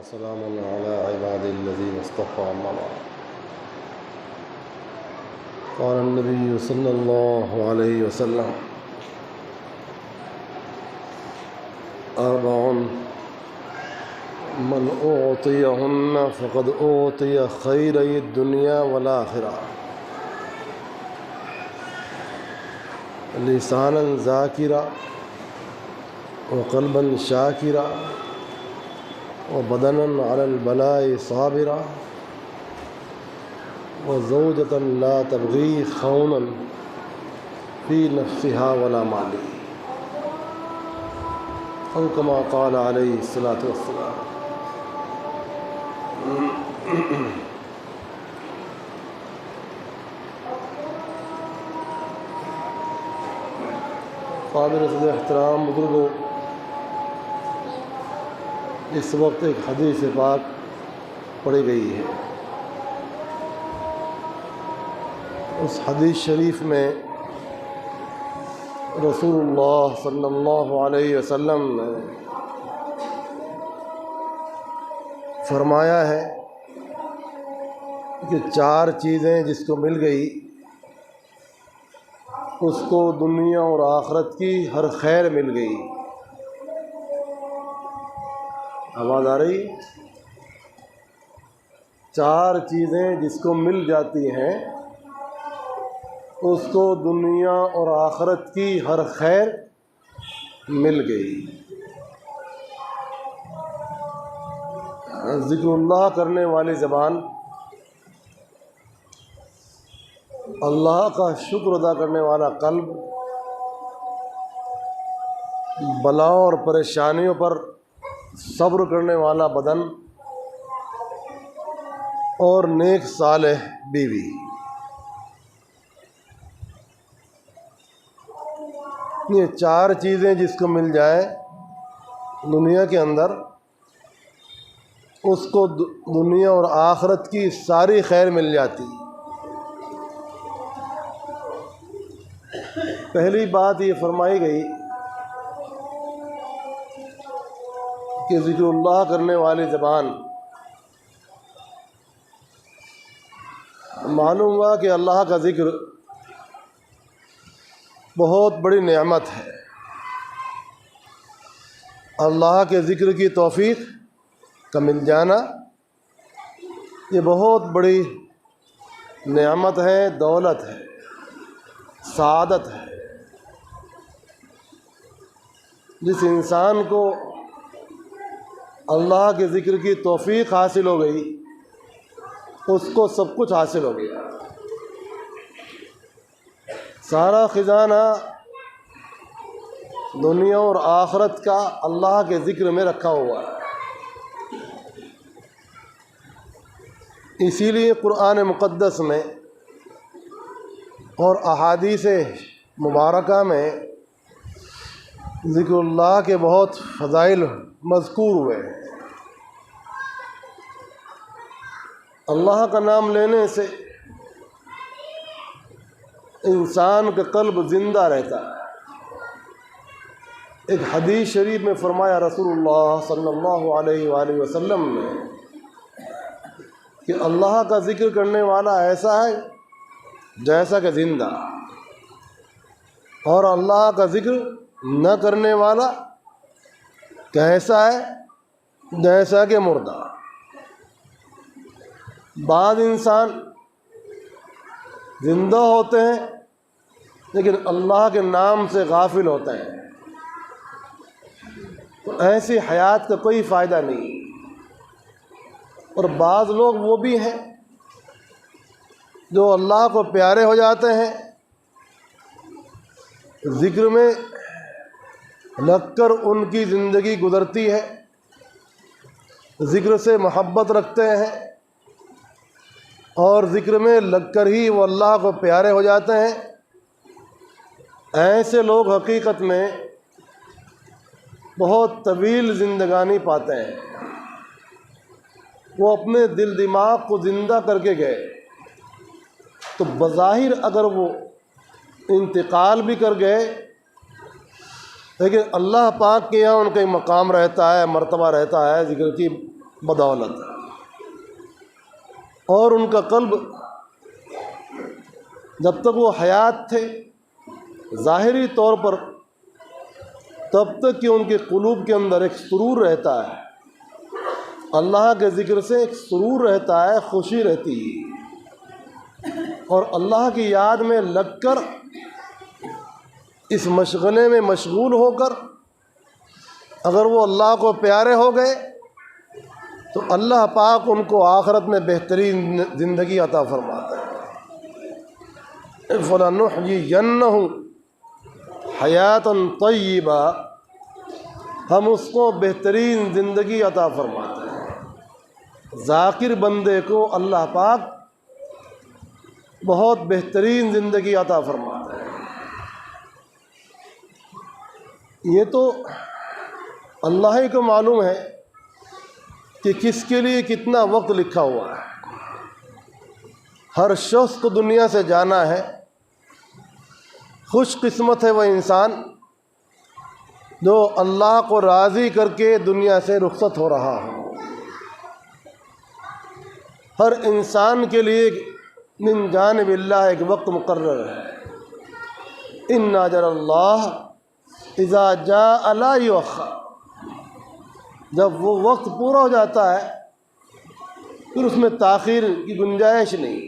وسلام على عباد الذين اصطفى أما بعد. قال النبي صلى الله عليه وسلم: أربع من أعطيهن فقد أعطي خيري الدنيا والآخرة: لسانا ذاكرا وقلبا شاكرا وبدنا على البلاء صابرا وزوجة لا تبغي خونا في نفسها ولا مال، أو كما قال عليه الصلاة والسلام. قابل صدر احترام بزرگوں، اس وقت ایک حدیث پاک پڑھی گئی ہے. اس حدیث شریف میں رسول اللہ صلی اللہ علیہ وسلم نے فرمایا ہے کہ چار چیزیں جس کو مل گئی اس کو دنیا اور آخرت کی ہر خیر مل گئی. آواز آ رہی؟ چار چیزیں جس کو مل جاتی ہیں اس کو دنیا اور آخرت کی ہر خیر مل گئی. ذکر اللہ کرنے والی زبان، اللہ کا شکر ادا کرنے والا قلب، بلاؤں اور پریشانیوں پر صبر کرنے والا بدن اور نیک صالح بیوی. یہ چار چیزیں جس کو مل جائے دنیا کے اندر اس کو دنیا اور آخرت کی ساری خیر مل جاتی. پہلی بات یہ فرمائی گئی کہ ذکر اللہ کرنے والی زبان. معلوم ہوا کہ اللہ کا ذکر بہت بڑی نعمت ہے. اللہ کے ذکر کی توفیق کا مل جانا یہ بہت بڑی نعمت ہے، دولت ہے، سعادت ہے. جس انسان کو اللہ کے ذکر کی توفیق حاصل ہو گئی اس کو سب کچھ حاصل ہو گیا. سارا خزانہ دنیا اور آخرت کا اللہ کے ذکر میں رکھا ہوا ہے. اسی لیے قرآن مقدس میں اور احادیث مبارکہ میں ذکر اللہ کے بہت فضائل مذکور ہوئے ہیں. اللہ کا نام لینے سے انسان کا قلب زندہ رہتا ہے. ایک حدیث شریف میں فرمایا رسول اللہ صلی اللہ علیہ وآلہ وسلم نے کہ اللہ کا ذکر کرنے والا ایسا ہے جیسا کہ زندہ، اور اللہ کا ذکر نہ کرنے والا کیسا ہے جیسا کہ مردہ. بعض انسان زندہ ہوتے ہیں لیکن اللہ کے نام سے غافل ہوتے ہیں، تو ایسی حیات کا کوئی فائدہ نہیں. اور بعض لوگ وہ بھی ہیں جو اللہ کو پیارے ہو جاتے ہیں، ذکر میں لگ کر ان کی زندگی گزرتی ہے، ذکر سے محبت رکھتے ہیں اور ذکر میں لگ کر ہی وہ اللہ کو پیارے ہو جاتے ہیں. ایسے لوگ حقیقت میں بہت طویل زندگانی پاتے ہیں. وہ اپنے دل دماغ کو زندہ کر کے گئے تو بظاہر اگر وہ انتقال بھی کر گئے لیکن اللہ پاک کے یہاں ان کا مقام رہتا ہے، مرتبہ رہتا ہے ذکر کی بدولت، اور ان کا قلب جب تک وہ حیات تھے ظاہری طور پر تب تک کہ ان کے قلوب کے اندر ایک سرور رہتا ہے، اللہ کے ذکر سے ایک سرور رہتا ہے، خوشی رہتی ہے، اور اللہ کی یاد میں لگ کر اس مشغلے میں مشغول ہو کر اگر وہ اللہ کو پیارے ہو گئے تو اللہ پاک ان کو آخرت میں بہترین زندگی عطا فرماتا ہے۔ فَلَنُحْيِيَنَّهُ حَيَاتًا طَيِّبَةً، ہم اس کو بہترین زندگی عطا فرماتے ہیں۔ ذاکر بندے کو اللہ پاک بہت بہترین زندگی عطا فرماتا ہے۔ یہ تو اللہ ہی کو معلوم ہے کہ کس کے لیے کتنا وقت لکھا ہوا ہے۔ ہر شخص کو دنیا سے جانا ہے، خوش قسمت ہے وہ انسان جو اللہ کو راضی کر کے دنیا سے رخصت ہو رہا ہو۔ ہر انسان کے لیے من جانب اللہ ایک وقت مقرر ہے۔ ان اجل اللہ اذا جاء لا یؤخر، جب وہ وقت پورا ہو جاتا ہے پھر اس میں تاخیر کی گنجائش نہیں۔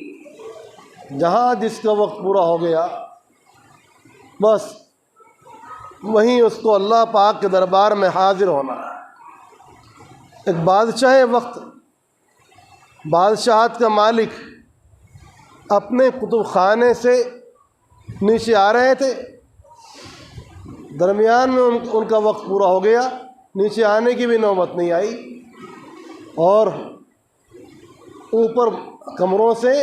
جہاں جس کا وقت پورا ہو گیا بس وہیں اس کو اللہ پاک کے دربار میں حاضر ہونا ہے۔ ایک بادشاہ وقت، بادشاہت کا مالک اپنے کتب خانے سے نیچے آ رہے تھے، درمیان میں ان کا وقت پورا ہو گیا، نیچے آنے کی بھی نوبت نہیں آئی، اور اوپر کمروں سے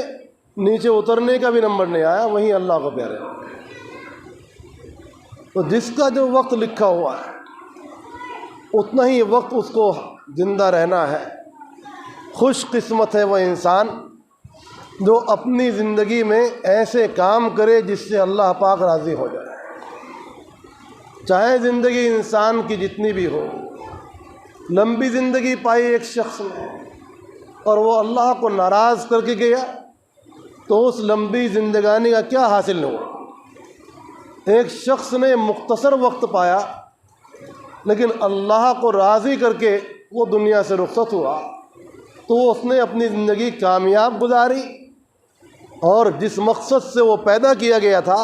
نیچے اترنے کا بھی نمبر نہیں آیا، وہیں اللہ کو پیارے ہو گئے۔ تو جس کا جو وقت لکھا ہوا ہے اتنا ہی وقت اس کو زندہ رہنا ہے۔ خوش قسمت ہے وہ انسان جو اپنی زندگی میں ایسے کام کرے جس سے اللہ پاک راضی ہو جائے۔ چاہے زندگی انسان کی جتنی بھی ہو، لمبی زندگی پائی ایک شخص نے اور وہ اللہ کو ناراض کر کے گیا تو اس لمبی زندگانی کا کیا حاصل ہوا؟ ایک شخص نے مختصر وقت پایا لیکن اللہ کو راضی کر کے وہ دنیا سے رخصت ہوا تو اس نے اپنی زندگی کامیاب گزاری، اور جس مقصد سے وہ پیدا کیا گیا تھا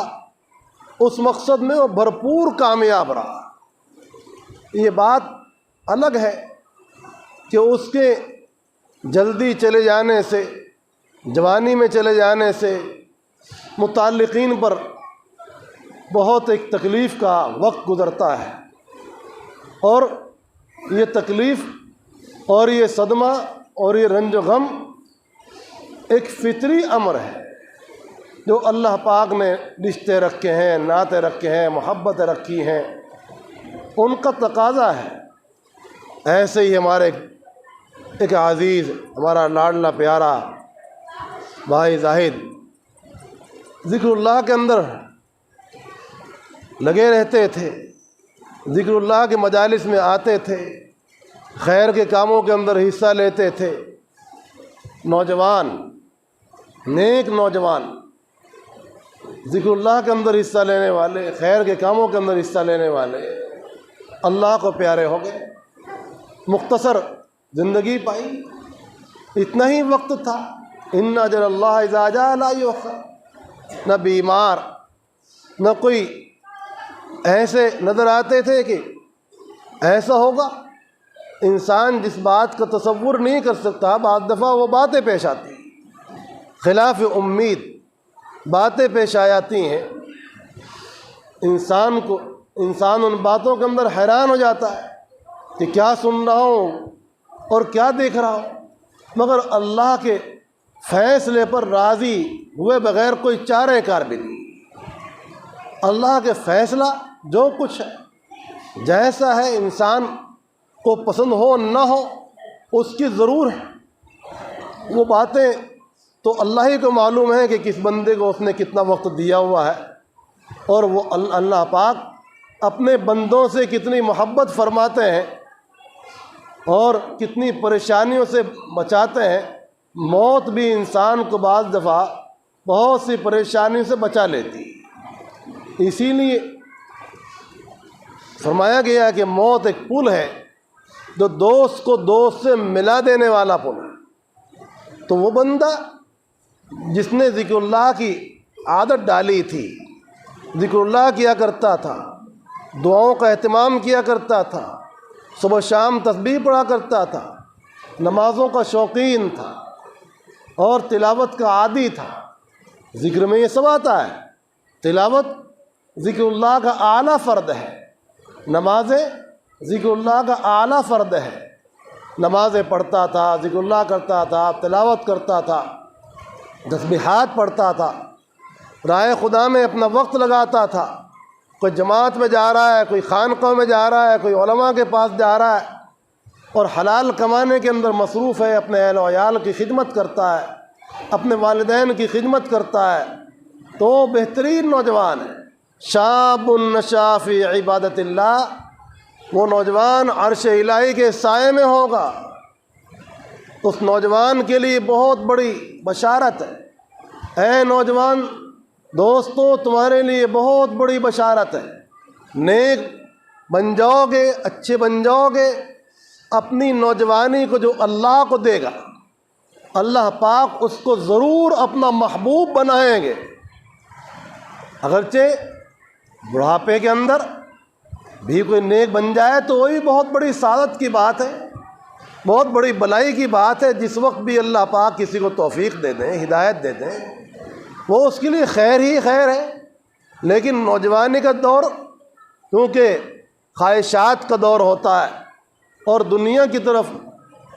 اس مقصد میں وہ بھرپور کامیاب رہا۔ یہ بات الگ ہے کہ اس کے جلدی چلے جانے سے، جوانی میں چلے جانے سے متعلقین پر بہت ایک تکلیف کا وقت گزرتا ہے، اور یہ تکلیف اور یہ صدمہ اور یہ رنج و غم ایک فطری امر ہے جو اللہ پاک نے رشتے رکھے ہیں، نعتیں رکھے ہیں، محبتیں رکھی ہیں، ان کا تقاضا ہے۔ ایسے ہی ہمارے ایک عزیز، ہمارا لاڈلا پیارا بھائی زاہد ذکر اللہ کے اندر لگے رہتے تھے، ذکر اللہ کے مجالس میں آتے تھے، خیر کے کاموں کے اندر حصہ لیتے تھے۔ نوجوان، نیک نوجوان، ذکر اللہ کے اندر حصہ لینے والے، خیر کے کاموں کے اندر حصہ لینے والے اللہ کو پیارے ہو گئے، مختصر زندگی پائی، اتنا ہی وقت تھا۔ ان اجل اللہ اذا جاء لا یؤخر، نہ بیمار نہ کوئی ایسے نظر آتے تھے کہ ایسا ہوگا۔ انسان جس بات کا تصور نہیں کر سکتا بعض دفعہ وہ باتیں پیش آتی ہیں، خلاف امید باتیں پیش آ جاتی ہیں، انسان ان باتوں کے اندر حیران ہو جاتا ہے کہ کیا سن رہا ہوں اور کیا دیکھ رہا ہوں، مگر اللہ کے فیصلے پر راضی ہوئے بغیر کوئی چارہ کار بھی نہیں۔ اللہ کے فیصلہ جو کچھ ہے، جیسا ہے، انسان کو پسند ہو نہ ہو اس کی ضرور ہے۔ وہ باتیں تو اللہ ہی کو معلوم ہے کہ کس بندے کو اس نے کتنا وقت دیا ہوا ہے، اور وہ اللہ پاک اپنے بندوں سے کتنی محبت فرماتے ہیں اور کتنی پریشانیوں سے بچاتے ہیں۔ موت بھی انسان کو بعض دفعہ بہت سی پریشانیوں سے بچا لیتی ہے۔ اسی لیے فرمایا گیا کہ موت ایک پل ہے جو دوست کو دوست سے ملا دینے والا پل ہے۔ تو وہ بندہ جس نے ذکر اللہ کی عادت ڈالی تھی، ذکر اللہ کیا کرتا تھا، دعاؤں کا اہتمام کیا کرتا تھا، صبح شام تسبیح پڑھا کرتا تھا، نمازوں کا شوقین تھا اور تلاوت کا عادی تھا۔ ذکر میں یہ سب آتا ہے۔ تلاوت ذکر اللہ کا اعلیٰ فرد ہے، نمازیں ذکر اللہ کا اعلیٰ فرد ہے۔ نمازیں پڑھتا تھا، ذکر اللہ کرتا تھا، تلاوت کرتا تھا، تسبیحات پڑھتا تھا، راہ خدا میں اپنا وقت لگاتا تھا۔ کوئی جماعت میں جا رہا ہے، کوئی خانقاہ میں جا رہا ہے، کوئی علماء کے پاس جا رہا ہے اور حلال کمانے کے اندر مصروف ہے، اپنے اہل و عیال کی خدمت کرتا ہے، اپنے والدین کی خدمت کرتا ہے، تو بہترین نوجوان ہے۔ شاب نشا فی عبادت اللہ، وہ نوجوان عرش الہی کے سائے میں ہوگا۔ اس نوجوان کے لیے بہت بڑی بشارت ہے۔ اے نوجوان دوستوں، تمہارے لیے بہت بڑی بشارت ہے۔ نیک بن جاؤ گے، اچھے بن جاؤ گے۔ اپنی نوجوانی کو جو اللہ کو دے گا، اللہ پاک اس کو ضرور اپنا محبوب بنائیں گے۔ اگرچہ بڑھاپے کے اندر بھی کوئی نیک بن جائے تو وہی بہت بڑی سعادت کی بات ہے، بہت بڑی بلائی کی بات ہے۔ جس وقت بھی اللہ پاک کسی کو توفیق دے دیں، ہدایت دے دیں، وہ اس کے لیے خیر ہی خیر ہے۔ لیکن نوجوانی کا دور کیونکہ خواہشات کا دور ہوتا ہے اور دنیا کی طرف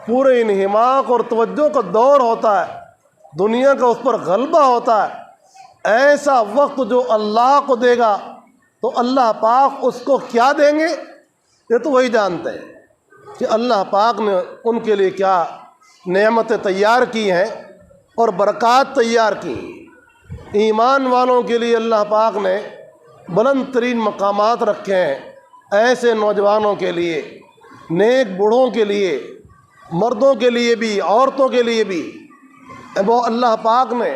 پورے انہماک اور توجہ کا دور ہوتا ہے، دنیا کا اس پر غلبہ ہوتا ہے۔ ایسا وقت جو اللہ کو دے گا تو اللہ پاک اس کو کیا دیں گے، یہ تو وہی جانتے ہیں کہ اللہ پاک نے ان کے لیے کیا نعمتیں تیار کی ہیں اور برکات تیار کی ہیں۔ ایمان والوں کے لیے اللہ پاک نے بلند ترین مقامات رکھے ہیں۔ ایسے نوجوانوں کے لیے، نیک بوڑھوں کے لیے، مردوں کے لیے بھی، عورتوں کے لیے بھی وہ اللہ پاک نے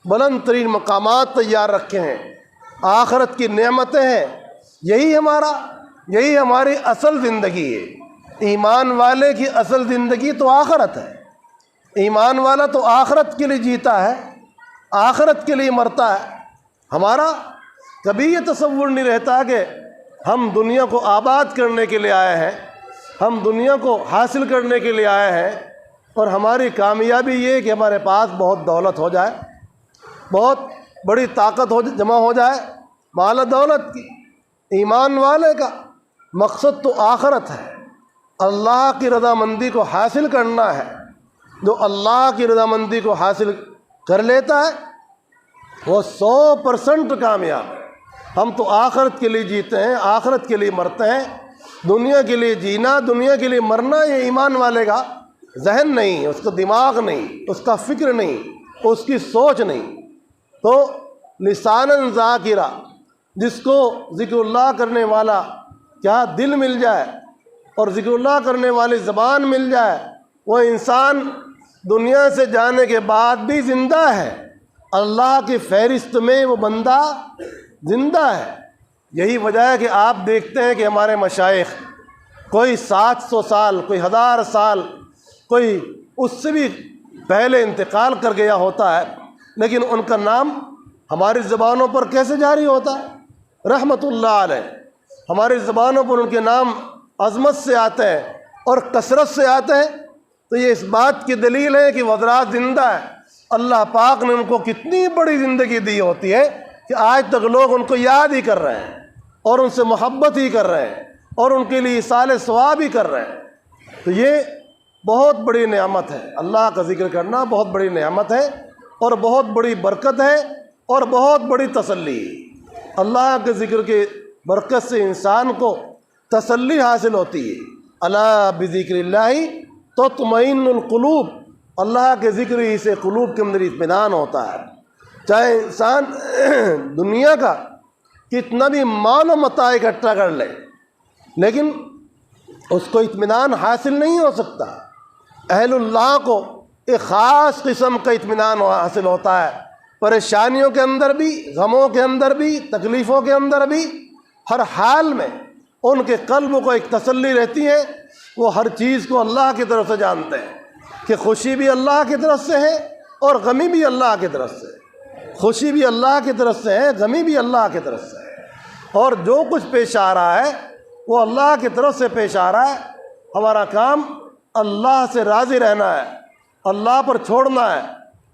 بلند ترین مقامات تیار رکھے ہیں۔ آخرت کی نعمتیں ہیں۔ یہی یہی ہماری اصل زندگی ہے۔ ایمان والے کی اصل زندگی تو آخرت ہے۔ ایمان والا تو آخرت کے لیے جیتا ہے، آخرت کے لیے مرتا ہے۔ ہمارا کبھی یہ تصور نہیں رہتا کہ ہم دنیا کو آباد کرنے کے لیے آئے ہیں، ہم دنیا کو حاصل کرنے کے لیے آئے ہیں، اور ہماری کامیابی یہ ہے کہ ہمارے پاس بہت دولت ہو جائے، بہت بڑی طاقت جمع ہو جائے، مال و دولت کی۔ ایمان والے کا مقصد تو آخرت ہے، اللہ کی رضامندی کو حاصل کرنا ہے۔ جو اللہ کی رضامندی کو حاصل کر لیتا ہے وہ 100% کامیاب ہے۔ ہم تو آخرت کے لیے جیتے ہیں، آخرت کے لیے مرتے ہیں۔ دنیا کے لیے جینا، دنیا کے لیے مرنا یہ ایمان والے کا ذہن نہیں، اس کا دماغ نہیں، اس کا فکر نہیں، اس کی سوچ نہیں۔ تو لساناً ذاکرہ، جس کو ذکر اللہ کرنے والا کیا دل مل جائے اور ذکر اللہ کرنے والی زبان مل جائے، وہ انسان دنیا سے جانے کے بعد بھی زندہ ہے، اللہ کی فہرست میں وہ بندہ زندہ ہے۔ یہی وجہ ہے کہ آپ دیکھتے ہیں کہ ہمارے مشائخ کوئی 700 سال، کوئی 1000 سال، کوئی اس سے بھی پہلے انتقال کر گیا ہوتا ہے، لیکن ان کا نام ہماری زبانوں پر کیسے جاری ہوتا ہے؟ رحمت اللہ علیہ۔ ہماری زبانوں پر ان کے نام عظمت سے آتے ہیں اور کثرت سے آتے ہیں، تو یہ اس بات کی دلیل ہے کہ وہ حضرات زندہ ہے۔ اللہ پاک نے ان کو کتنی بڑی زندگی دی ہوتی ہے کہ آج تک لوگ ان کو یاد ہی کر رہے ہیں اور ان سے محبت ہی کر رہے ہیں اور ان کے لیے ایصال ثواب ہی کر رہے ہیں۔ تو یہ بہت بڑی نعمت ہے، اللہ کا ذکر کرنا بہت بڑی نعمت ہے اور بہت بڑی برکت ہے اور بہت بڑی تسلی ہے۔ اللہ کے ذکر کے برکت سے انسان کو تسلی حاصل ہوتی ہے۔ الا بذکر اللہ تطمئن القلوب، اللہ کے ذکر ہی سے قلوب کے اندر اطمینان ہوتا ہے۔ چاہے انسان دنیا کا کتنا بھی مال و متاع اکٹھا کر لے، لیکن اس کو اطمینان حاصل نہیں ہو سکتا۔ اہل اللہ کو ایک خاص قسم کا اطمینان حاصل ہوتا ہے، پریشانیوں کے اندر بھی، غموں کے اندر بھی، تکلیفوں کے اندر بھی، ہر حال میں ان کے قلب کو ایک تسلی رہتی ہے۔ وہ ہر چیز کو اللہ کی طرف سے جانتے ہیں کہ خوشی بھی اللہ کی طرف سے ہے اور غمی بھی اللہ کی طرف سے ہے، خوشی بھی اللہ کی طرف سے ہے، غمی بھی اللہ کی طرف سے ہے، اور جو کچھ پیش آ رہا ہے وہ اللہ کی طرف سے پیش آ رہا ہے۔ ہمارا کام اللہ سے راضی رہنا ہے، اللہ پر چھوڑنا ہے،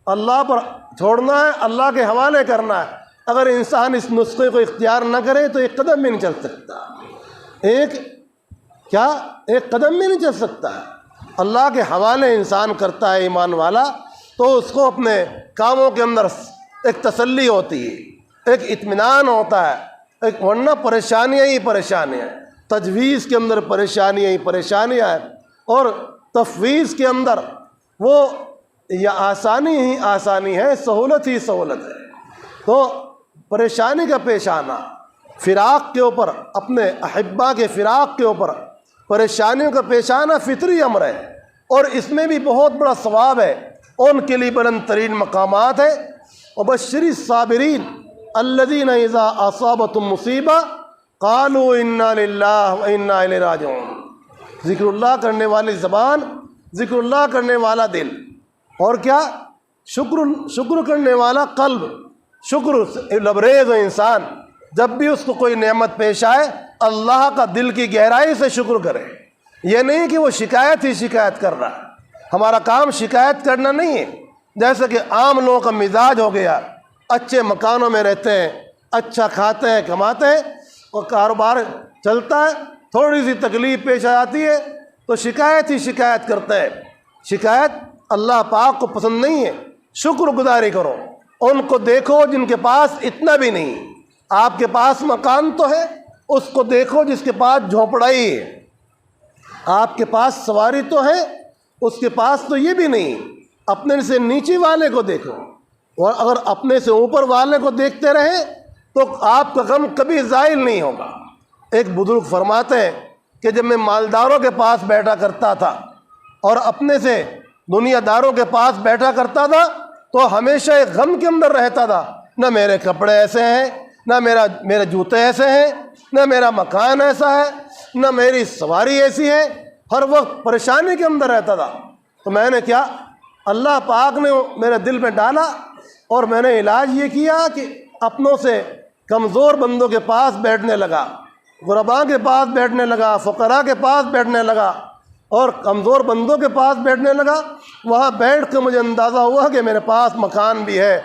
اللہ پر چھوڑنا ہے، اللہ کے حوالے کرنا ہے۔ اگر انسان اس نسخے کو اختیار نہ کرے تو ایک قدم بھی نہیں چل سکتا، ایک قدم بھی نہیں چل سکتا ہے۔ اللہ کے حوالے انسان کرتا ہے ایمان والا، تو اس کو اپنے کاموں کے اندر ایک تسلی ہوتی ہے، ایک اطمینان ہوتا ہے، ورنہ پریشانیاں ہی پریشانیاں، تجویز کے اندر پریشانیاں ہی پریشانیاں ہیں، اور تفویض کے اندر وہ یہ آسانی ہی آسانی ہے، سہولت ہی سہولت ہے۔ تو پریشانی کا پیش آنا، فراق کے اوپر، اپنے احبا کے فراق کے اوپر پریشانیوں کا پیش آنا فطری امر ہے، اور اس میں بھی بہت بڑا ثواب ہے، ان کے لیے بلند ترین مقامات ہے۔ وبشر الصابرین الذین اذا اصابتهم مصیبہ قالوا انا للہ وانا الیہ راجعون۔ ذکر اللہ کرنے والی زبان، ذکر اللہ کرنے والا دل، اور کیا؟ شکر کرنے والا قلب، شکر لبریز ہو انسان۔ جب بھی اس کو کوئی نعمت پیش آئے اللہ کا دل کی گہرائی سے شکر کرے، یہ نہیں کہ وہ شکایت ہی شکایت کر رہا ہے۔ ہمارا کام شکایت کرنا نہیں ہے، جیسے کہ عام لوگوں کا مزاج ہو گیا، اچھے مکانوں میں رہتے ہیں، اچھا کھاتے ہیں کماتے ہیں اور کاروبار چلتا ہے، تھوڑی سی تکلیف پیش آتی ہے تو شکایت ہی شکایت کرتے ہیں۔ شکایت اللہ پاک کو پسند نہیں ہے۔ شکر گزاری کرو، ان کو دیکھو جن کے پاس اتنا بھی نہیں۔ آپ کے پاس مکان تو ہے، اس کو دیکھو جس کے پاس جھونپڑائی ہے۔ آپ کے پاس سواری تو ہے، اس کے پاس تو یہ بھی نہیں۔ اپنے سے نیچے والے کو دیکھو، اور اگر اپنے سے اوپر والے کو دیکھتے رہے تو آپ کا غم کبھی زائل نہیں ہوگا۔ ایک بزرگ فرماتے ہیں کہ جب میں مالداروں کے پاس بیٹھا کرتا تھا اور اپنے سے دنیا داروں کے پاس بیٹھا کرتا تھا تو ہمیشہ ایک غم کے اندر رہتا تھا، نہ میرے کپڑے ایسے ہیں، نہ میرے جوتے ایسے ہیں، نہ میرا مکان ایسا ہے، نہ میری سواری ایسی ہے، ہر وقت پریشانی کے اندر رہتا تھا۔ تو میں نے کیا، اللہ پاک نے میرے دل میں ڈالا اور میں نے علاج یہ کیا کہ اپنوں سے کمزور بندوں کے پاس بیٹھنے لگا، غرباء کے پاس بیٹھنے لگا، فقراء کے پاس بیٹھنے لگا اور کمزور بندوں کے پاس بیٹھنے لگا۔ وہاں بیٹھ کے مجھے اندازہ ہوا کہ میرے پاس مکان بھی ہے،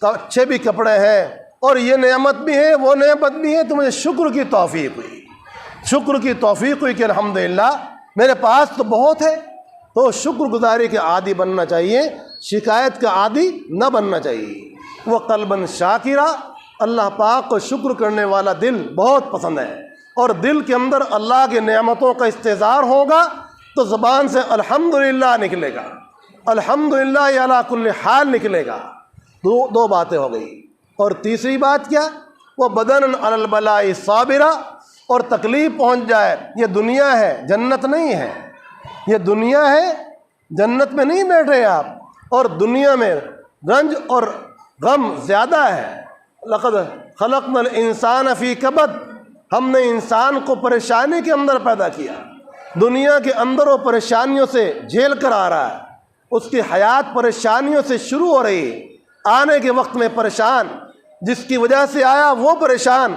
اچھے بھی کپڑے ہیں، اور یہ نعمت بھی ہے، وہ نعمت بھی ہے، تو مجھے شکر کی توفیق ہوئی، شکر کی توفیق ہوئی کہ الحمدللہ میرے پاس تو بہت ہے۔ تو شکر گزاری کے عادی بننا چاہیے، شکایت کا عادی نہ بننا چاہیے۔ وہ قلباً شاکرہ، اللہ پاک کو شکر کرنے والا دل بہت پسند ہے، اور دل کے اندر اللہ کی نعمتوں کا استحضار ہوگا تو زبان سے الحمدللہ نکلے گا، الحمدللہ علی کل حال نکلے گا۔ دو باتیں ہو گئی، اور تیسری بات کیا؟ وہ بدن علی البلاء صابرہ، اور تکلیف پہنچ جائے، یہ دنیا ہے، جنت نہیں ہے، یہ دنیا ہے، جنت میں نہیں بیٹھے آپ، اور دنیا میں رنج اور غم زیادہ ہے۔ لقد خلقنا الانسان فی کبد، ہم نے انسان کو پریشانی کے اندر پیدا کیا، دنیا کے اندر وہ پریشانیوں سے جھیل کر آ رہا ہے، اس کی حیات پریشانیوں سے شروع ہو رہی ہے، آنے کے وقت میں پریشان، جس کی وجہ سے آیا وہ پریشان،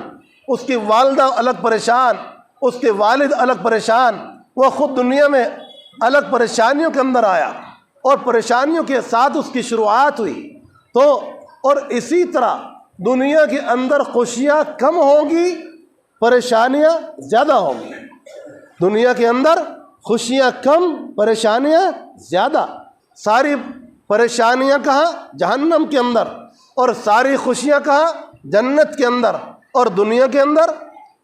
اس کی والدہ الگ پریشان، اس کے والد الگ پریشان، وہ خود دنیا میں الگ پریشانیوں کے اندر آیا، اور پریشانیوں کے ساتھ اس کی شروعات ہوئی۔ تو اور اسی طرح دنیا کے اندر خوشیاں کم ہوں گی، پریشانیاں زیادہ ہوں گی۔ دنیا کے اندر خوشیاں کم، پریشانیاں زیادہ۔ ساری پریشانیاں کہاں؟ جہنم کے اندر، اور ساری خوشیاں کہاں؟ جنت کے اندر۔ اور دنیا کے اندر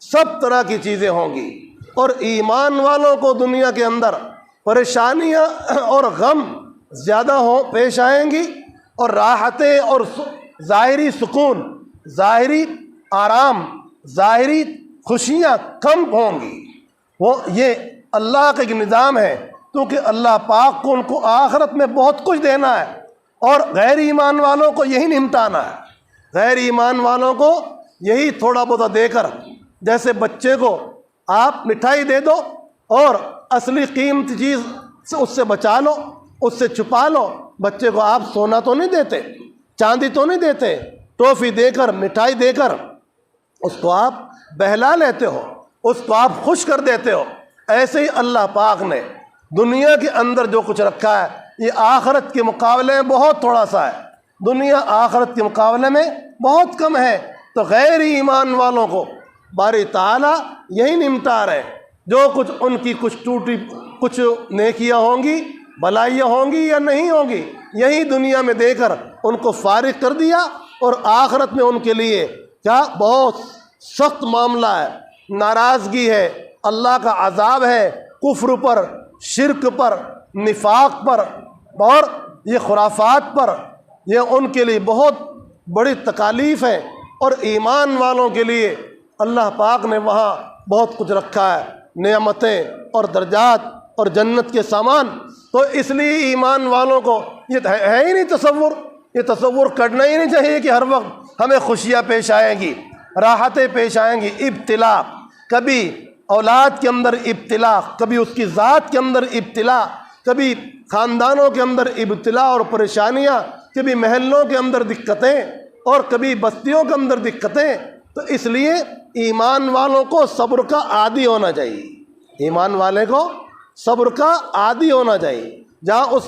سب طرح کی چیزیں ہوں گی، اور ایمان والوں کو دنیا کے اندر پریشانیاں اور غم زیادہ پیش آئیں گی، اور راحتیں اور ظاہری سکون، ظاہری آرام، ظاہری خوشیاں کم ہوں گی۔ وہ یہ اللہ کا ایک نظام ہے، کیونکہ اللہ پاک کو ان کو آخرت میں بہت کچھ دینا ہے، اور غیر ایمان والوں کو یہی نمٹانا ہے۔ غیر ایمان والوں کو یہی تھوڑا بہت دے کر، جیسے بچے کو آپ مٹھائی دے دو اور اصلی قیمتی چیز سے اس سے بچا لو، اس سے چھپا لو۔ بچے کو آپ سونا تو نہیں دیتے، چاندی تو نہیں دیتے، ٹافی دے کر، مٹھائی دے کر اس کو آپ بہلا لیتے ہو، اس کو آپ خوش کر دیتے ہو۔ ایسے ہی اللہ پاک نے دنیا کے اندر جو کچھ رکھا ہے یہ آخرت کے مقابلے میں بہت تھوڑا سا ہے، دنیا آخرت کے مقابلے میں بہت کم ہے۔ تو غیر ایمان والوں کو باری تعالیٰ یہی نمٹا رہے، جو کچھ ان کی کچھ نیکیاں ہوں گی، بھلائیاں ہوں گی یا نہیں ہوں گی، یہی دنیا میں دے کر ان کو فارغ کر دیا، اور آخرت میں ان کے لیے کیا بہت سخت معاملہ ہے، ناراضگی ہے، اللہ کا عذاب ہے، کفر پر، شرک پر، نفاق پر اور یہ خرافات پر، یہ ان کے لیے بہت بڑی تکالیف ہے۔ اور ایمان والوں کے لیے اللہ پاک نے وہاں بہت کچھ رکھا ہے، نعمتیں اور درجات اور جنت کے سامان۔ تو اس لیے ایمان والوں کو یہ ہے ہی نہیں تصور، یہ تصور کرنا ہی نہیں چاہیے کہ ہر وقت ہمیں خوشیاں پیش آئیں گی، راحتیں پیش آئیں گی۔ ابتلا، کبھی اولاد کے اندر ابتلا، کبھی اس کی ذات کے اندر ابتلا، کبھی خاندانوں کے اندر ابتلا اور پریشانیاں، کبھی محلوں کے اندر دقتیں اور کبھی بستیوں کے اندر دقتیں۔ تو اس لیے ایمان والوں کو صبر کا عادی ہونا چاہیے، ایمان والے کو صبر کا عادی ہونا چاہیے۔ جہاں اس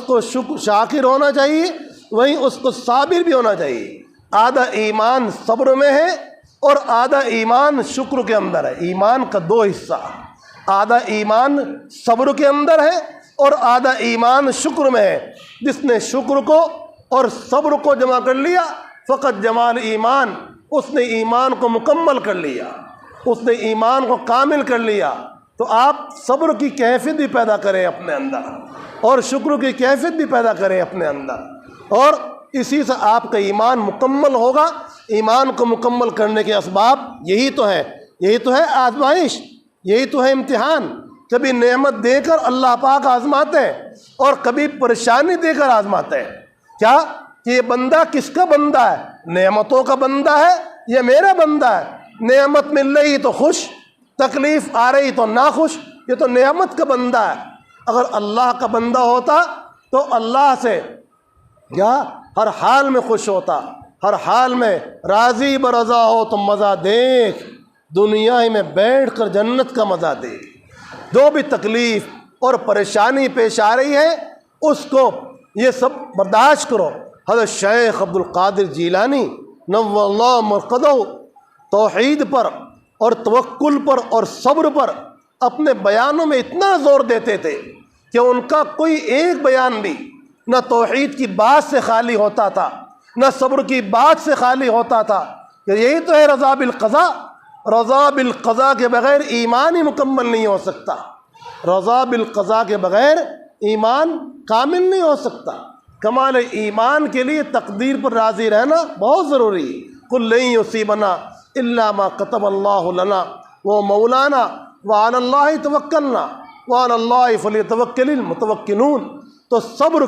کو شاکر ہونا چاہیے، وہیں اس کو صابر بھی ہونا چاہیے۔ آدھا ایمان صبر میں ہے اور آدھا ایمان شکر کے اندر ہے۔ ایمان کا دو حصہ، آدھا ایمان صبر کے اندر ہے اور آدھا ایمان شکر میں ہے۔ جس نے شکر کو اور صبر کو جمع کر لیا فقط جمال ایمان، اس نے ایمان کو مکمل کر لیا، اس نے ایمان کو کامل کر لیا۔ تو آپ صبر کی کیفیت بھی پیدا کریں اپنے اندر اور شکر کی کیفیت بھی پیدا کریں اپنے اندر، اور اسی سے آپ کا ایمان مکمل ہوگا۔ ایمان کو مکمل کرنے کے اسباب یہی تو ہے آزمائش، یہی تو ہے امتحان۔ کبھی نعمت دے کر اللہ پاک آزماتے ہیں اور کبھی پریشانی دے کر آزماتے ہیں۔ کیا کہ یہ بندہ کس کا بندہ ہے؟ نعمتوں کا بندہ ہے یا میرا بندہ ہے؟ نعمت مل رہی تو خوش، تکلیف آ رہی تو ناخوش، یہ تو نعمت کا بندہ ہے۔ اگر اللہ کا بندہ ہوتا تو اللہ سے کیا ہر حال میں خوش ہوتا، ہر حال میں راضی برضا ہو۔ تو مزہ دیکھ، دنیا ہی میں بیٹھ کر جنت کا مزہ دیکھ۔ جو بھی تکلیف اور پریشانی پیش آ رہی ہے اس کو یہ سب برداشت کرو۔ حضرت شیخ عبد القادر جیلانی نور اللہ مرقدہ توحید پر اور توکل پر اور صبر پر اپنے بیانوں میں اتنا زور دیتے تھے کہ ان کا کوئی ایک بیان بھی نہ توحید کی بات سے خالی ہوتا تھا، نہ صبر کی بات سے خالی ہوتا تھا۔ کہ یہی تو ہے رضا بالقضاء، رضا بالقضاء کے بغیر ایمان ہی مکمل نہیں ہو سکتا، رضا بالقضاء کے بغیر ایمان کامل نہیں ہو سکتا۔ کمال ایمان کے لیے تقدیر پر راضی رہنا بہت ضروری ہے۔ قل لن یصیبنا الا ما كتب اللہ لنا وہ مولانا وعلی اللہ توکلنا وعلی اللہ فلیتوکل المتوکلون۔ تو صبر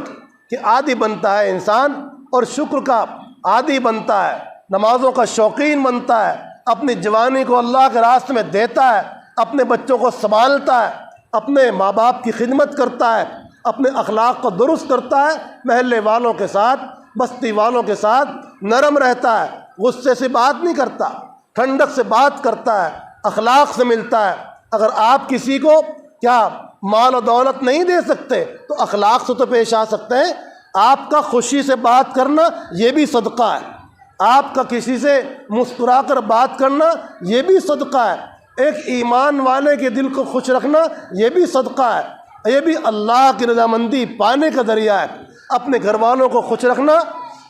کے عادی بنتا ہے انسان اور شکر کا عادی بنتا ہے، نمازوں کا شوقین بنتا ہے، اپنی جوانی کو اللہ کے راستے میں دیتا ہے، اپنے بچوں کو سنبھالتا ہے، اپنے ماں باپ کی خدمت کرتا ہے، اپنے اخلاق کو درست کرتا ہے، محلے والوں کے ساتھ، بستی والوں کے ساتھ نرم رہتا ہے، غصے سے بات نہیں کرتا، ٹھنڈک سے بات کرتا ہے، اخلاق سے ملتا ہے۔ اگر آپ کسی کو کیا مال و دولت نہیں دے سکتے تو اخلاق سے تو پیش آ سکتے ہیں۔ آپ کا خوشی سے بات کرنا یہ بھی صدقہ ہے، آپ کا کسی سے مسکرا کر بات کرنا یہ بھی صدقہ ہے، ایک ایمان والے کے دل کو خوش رکھنا یہ بھی صدقہ ہے، یہ بھی اللہ کی رضامندی پانے کا ذریعہ ہے۔ اپنے گھر والوں کو خوش رکھنا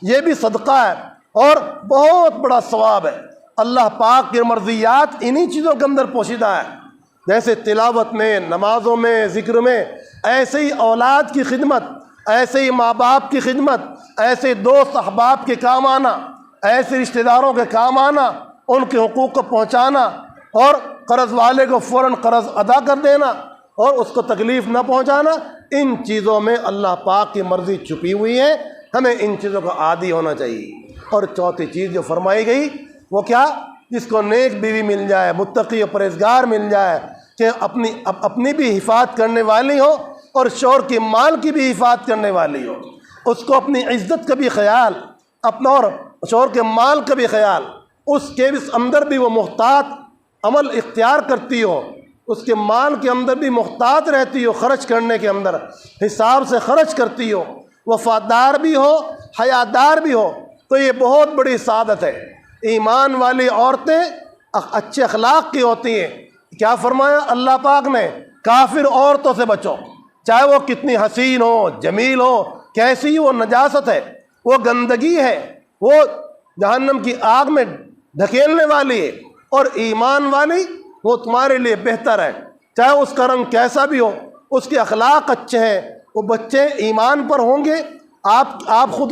یہ بھی صدقہ ہے اور بہت بڑا ثواب ہے۔ اللہ پاک کی مرضیات انہی چیزوں کے اندر پوشیدہ ہے، جیسے تلاوت میں، نمازوں میں، ذکر میں، ایسے ہی اولاد کی خدمت، ایسے ہی ماں باپ کی خدمت، ایسے دوست احباب کے کام آنا، ایسے رشتہ داروں کے کام آنا، ان کے حقوق کو پہنچانا، اور قرض والے کو فوراً قرض ادا کر دینا اور اس کو تکلیف نہ پہنچانا، ان چیزوں میں اللہ پاک کی مرضی چھپی ہوئی ہے، ہمیں ان چیزوں کا عادی ہونا چاہیے۔ اور چوتھی چیز جو فرمائی گئی وہ کیا؟ جس کو نیک بیوی مل جائے، متقی و پرہیزگار مل جائے، کہ اپنی بھی حفاظت کرنے والی ہو اور شوہر کی مال کی بھی حفاظت کرنے والی ہو، اس کو اپنی عزت کا بھی خیال، اپنا اور شوہر کے مال کا بھی خیال، اس کے اندر بھی وہ محتاط عمل اختیار کرتی ہو، اس کے مال کے اندر بھی محتاط رہتی ہو، خرچ کرنے کے اندر حساب سے خرچ کرتی ہو، وفادار بھی ہو، حیادار بھی ہو، تو یہ بہت بڑی سعادت ہے۔ ایمان والی عورتیں اچھے اخلاق کی ہوتی ہیں۔ کیا فرمایا اللہ پاک نے؟ کافر عورتوں سے بچو، چاہے وہ کتنی حسین ہو، جمیل ہو، کیسی وہ نجاست ہے، وہ گندگی ہے، وہ جہنم کی آگ میں دھکیلنے والی ہے، اور ایمان والی وہ تمہارے لیے بہتر ہے، چاہے اس کا رنگ کیسا بھی ہو، اس کے اخلاق اچھے ہیں، وہ بچے ایمان پر ہوں گے، آپ خود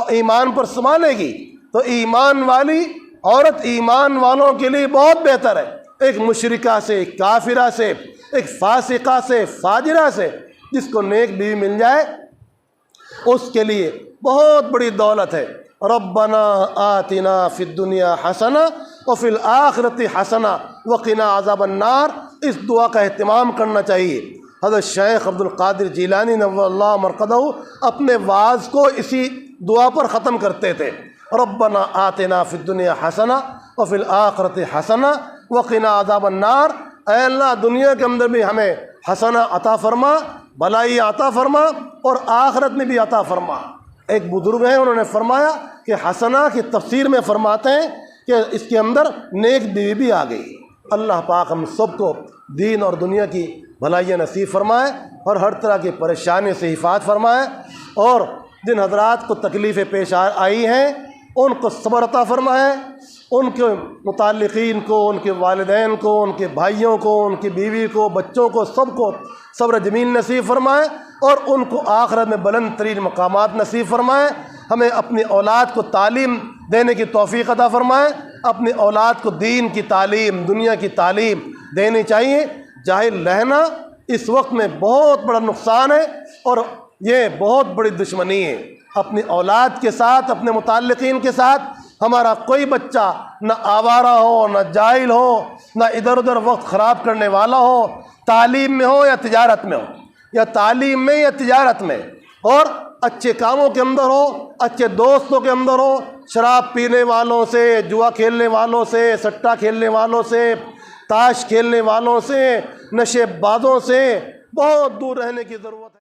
ایمان پر سنبھالے گی، تو ایمان والی عورت ایمان والوں کے لیے بہت بہتر ہے، ایک مشرکہ سے، ایک کافرہ سے، ایک فاسقہ سے، فاجرہ سے۔ جس کو نیک بیوی مل جائے اس کے لیے بہت بڑی دولت ہے۔ ربنا آتنا فی الدنیا حسنہ وفی الآخرۃ حسنہ وقنا عذاب النار، اس دعا کا اہتمام کرنا چاہیے۔ حضرت شیخ عبد القادر جیلانی نور اللہ مرقدہ اپنے وعظ کو اسی دعا پر ختم کرتے تھے، ربنا آتنا فی الدنیا حسنہ وفی الآخرۃ حسنہ وقنا عذاب النار، اے اللہ دنیا کے اندر بھی ہمیں حسنہ عطا فرما، بھلائی عطا فرما، اور آخرت میں بھی عطا فرما۔ ایک بزرگ ہیں، انہوں نے فرمایا کہ حسنہ کی تفسیر میں فرماتے ہیں کہ اس کے اندر نیک بیوی بھی آ گئی۔ اللہ پاک ہم سب کو دین اور دنیا کی بھلائیاں نصیب فرمائے اور ہر طرح کی پریشانی سے حفاظت فرمائے، اور جن حضرات کو تکلیفیں پیش آئی ہیں ان کو صبر عطا فرمائے، ان کے متعلقین کو، ان کے والدین کو، ان کے بھائیوں کو، ان کی بیوی کو، بچوں کو، سب کو صبر جمیل نصیب فرمائے، اور ان کو آخرت میں بلند ترین مقامات نصیب فرمائے۔ ہمیں اپنی اولاد کو تعلیم دینے کی توفیق عطا فرمائے، اپنی اولاد کو دین کی تعلیم، دنیا کی تعلیم دینی چاہیے۔ جاہل رہنا اس وقت میں بہت بڑا نقصان ہے، اور یہ بہت بڑی دشمنی ہے اپنی اولاد کے ساتھ، اپنے متعلقین کے ساتھ۔ ہمارا کوئی بچہ نہ آوارہ ہو، نہ جاہل ہو، نہ ادھر ادھر وقت خراب کرنے والا ہو، تعلیم میں ہو یا تجارت میں ہو، یا تعلیم میں یا تجارت میں، اور اچھے کاموں کے اندر ہو، اچھے دوستوں کے اندر ہو، شراب پینے والوں سے، جوا کھیلنے والوں سے، سٹہ کھیلنے والوں سے، تاش کھیلنے والوں سے، نشے بازوں سے بہت دور رہنے کی ضرورت ہے۔